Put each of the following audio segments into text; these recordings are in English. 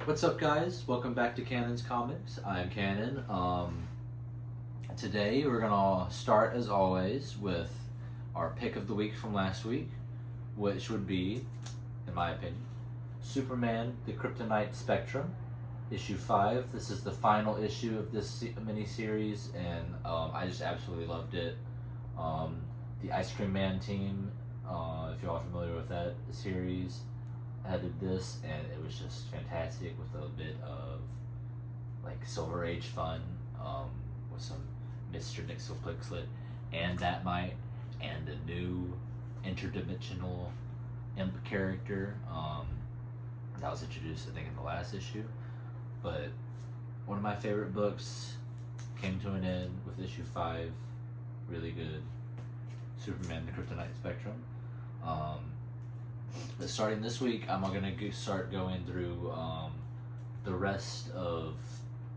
What's up, guys? Welcome back to Cannon's Comics. I'm Cannon. Today we're gonna start, as always, with our pick of the week from last week, which would be, in my opinion, Superman: The Kryptonite Spectrum, issue 5. This is the final issue of this mini-series, and I just absolutely loved it. The Ice Cream Man team, if you're all familiar with that series, headed this, and it was just fantastic with a bit of like Silver Age fun, with some Mr. Mxyzptlk and Batmite, and a new interdimensional imp character that was introduced, I think, in the last issue. But one of my favorite books came to an end with issue 5. Really good. Superman: The Kryptonite Spectrum. But starting this week, I'm gonna start going through the rest of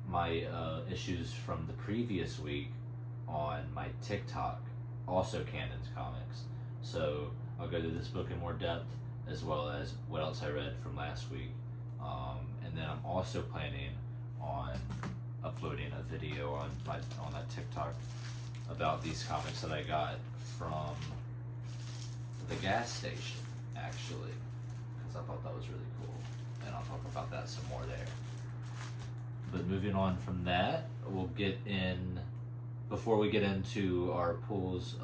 my issues from the previous week on my TikTok, also Cannon's Comics. So I'll go through this book in more depth, as well as what else I read from last week. And then I'm also planning on uploading a video on that TikTok about these comics that I got from the gas station, actually, because I thought that was really cool, and I'll talk about that some more there. But moving on from that, we'll get in, before we get into our pulls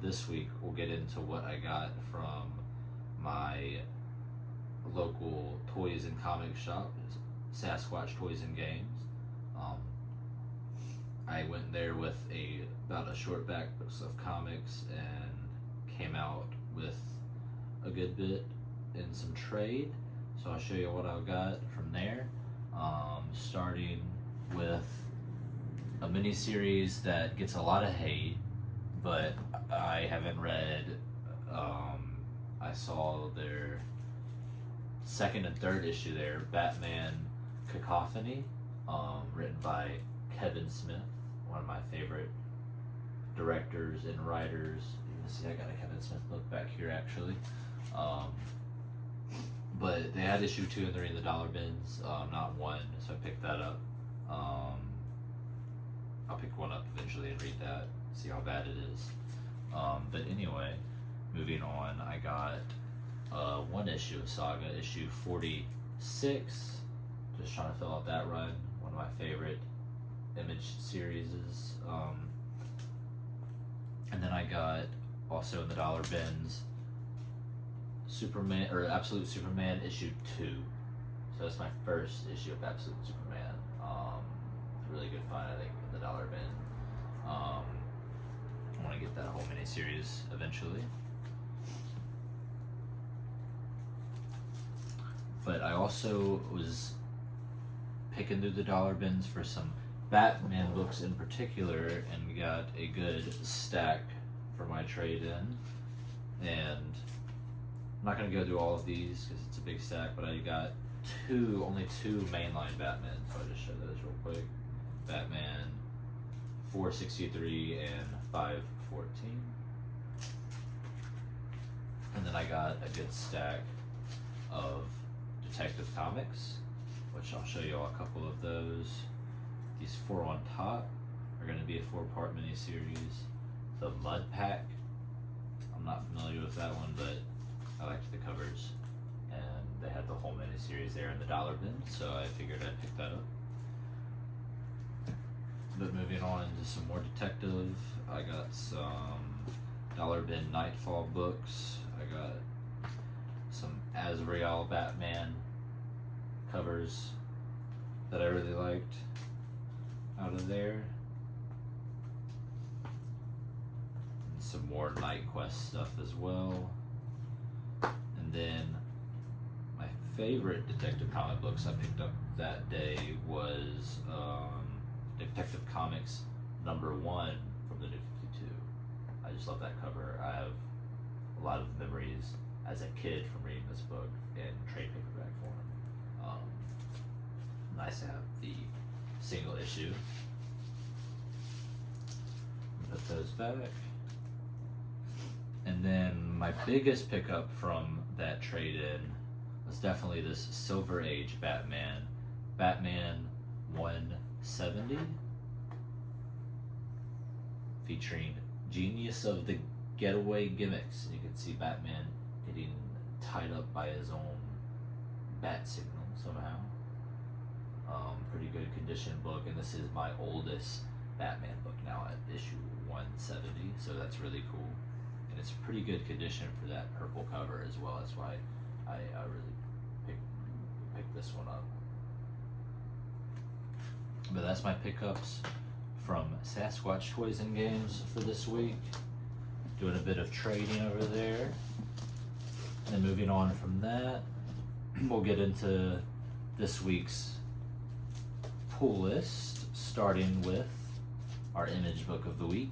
this week, we'll get into what I got from my local toys and comic shop, Sasquatch Toys and Games. I went there with about a short back of comics and came out with a good bit in some trade. So I'll show you what I got from there. Starting with a mini-series that gets a lot of hate, but I haven't read. I saw their second and third issue there, Batman Cacophony, written by Kevin Smith, one of my favorite directors and writers. You can see I got a Kevin Smith book back here, actually. But they had issue 2 and 3 in the dollar bins, not 1, so I picked that up. I'll pick 1 up eventually and read that, see how bad it is. But anyway, moving on, I got 1 issue of Saga, issue 46. Just trying to fill out that run. One of my favorite Image series. And then I got, also in the dollar bins, Superman, or Absolute Superman issue 2. So that's my first issue of Absolute Superman. Really good find, I think, in the dollar bin. I want to get that whole mini-series eventually. But I also was picking through the dollar bins for some Batman books in particular, and got a good stack for my trade-in. And I'm not going to go through all of these because it's a big stack, but I got only two mainline Batman, so I'll just show those real quick. Batman 463 and 514. And then I got a good stack of Detective Comics, which I'll show you all a couple of those. These 4 on top are going to be a 4-part miniseries. The Mud Pack, I'm not familiar with that one, but I liked the covers, and they had the whole miniseries there in the dollar bin, so I figured I'd pick that up. But moving on to some more detective, I got some dollar bin Nightfall books. I got some Azrael Batman covers that I really liked out of there. And some more Night Quest stuff as well. And then my favorite detective comic books I picked up that day was Detective Comics #1 from the New 52. I just love that cover. I have a lot of memories as a kid from reading this book in trade paperback form. Nice to have the single issue. Put those back. And then my biggest pickup from that trade-in, was definitely this Silver Age Batman, Batman 170, featuring Genius of the Getaway Gimmicks. You can see Batman getting tied up by his own bat signal somehow. Pretty good condition book, and this is my oldest Batman book now at issue 170, so that's really cool. And it's pretty good condition for that purple cover as well. That's why I really picked this one up. But that's my pickups from Sasquatch Toys and Games for this week. Doing a bit of trading over there. And then moving on from that, we'll get into this week's pull list, starting with our image book of the week,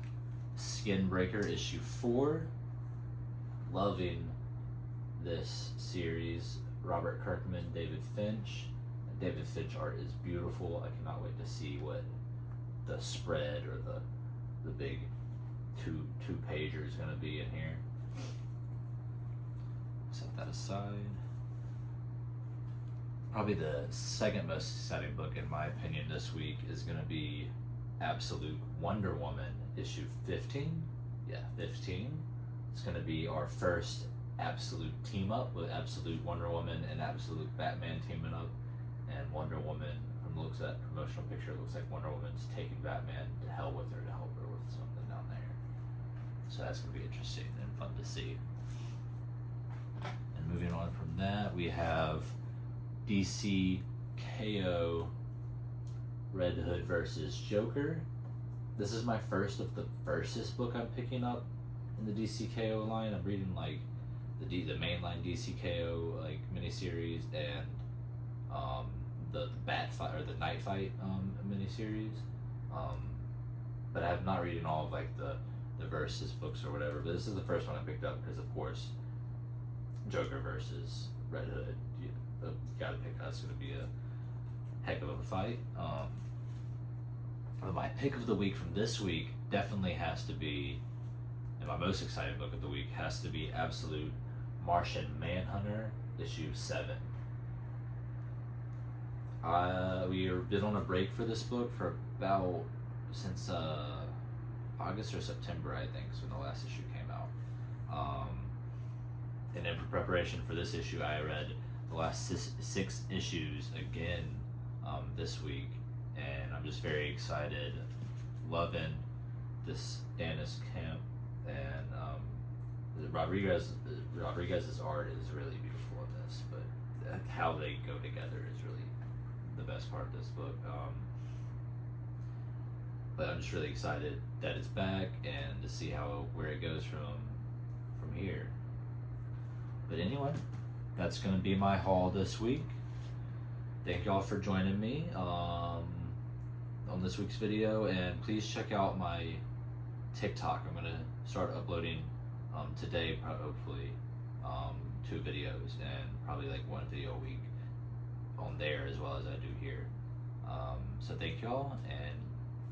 Skinbreaker issue 4. Loving this series. Robert Kirkman, David Finch. David Finch art is beautiful. I cannot wait to see what the spread or the big two pager is going to be in here. Set that aside. Probably the second most exciting book in my opinion this week is going to be Absolute Wonder Woman issue 15. Yeah, 15. It's going to be our first Absolute team up with Absolute Wonder Woman and Absolute Batman teaming up. And Wonder Woman, from the looks of that promotional picture, it looks like Wonder Woman's taking Batman to hell with her to help her with something down there. So that's going to be interesting and fun to see. And moving on from that, we have DC KO Red Hood versus Joker. This is my first of the Versus book I'm picking up in the DC KO line. I'm reading like the mainline DC KO like miniseries and the Bat Fight or the Night Fight miniseries. But I'm not reading all of like the Versus books or whatever. But this is the first one I picked up because of course Joker versus Red Hood. You gotta pick that. It's gonna be a heck of a fight. But my pick of the week from this week definitely has to be, and my most exciting book of the week has to be Absolute Martian Manhunter issue 7. We've been on a break for this book for about since August or September, I think, is when the last issue came out. And in preparation for this issue, I read the last six issues again this week, and I'm just very excited, loving this Dennis Kemp and Rodriguez's art is really beautiful in this, but how they go together is really the best part of this book. But I'm just really excited that it's back and to see where it goes from here. But anyway, that's going to be my haul this week. Thank y'all for joining me on this week's video, and please check out my TikTok. I'm going to start uploading today, hopefully, 2 videos and probably like 1 video a week on there as well as I do here. So thank y'all, and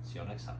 see y'all next time.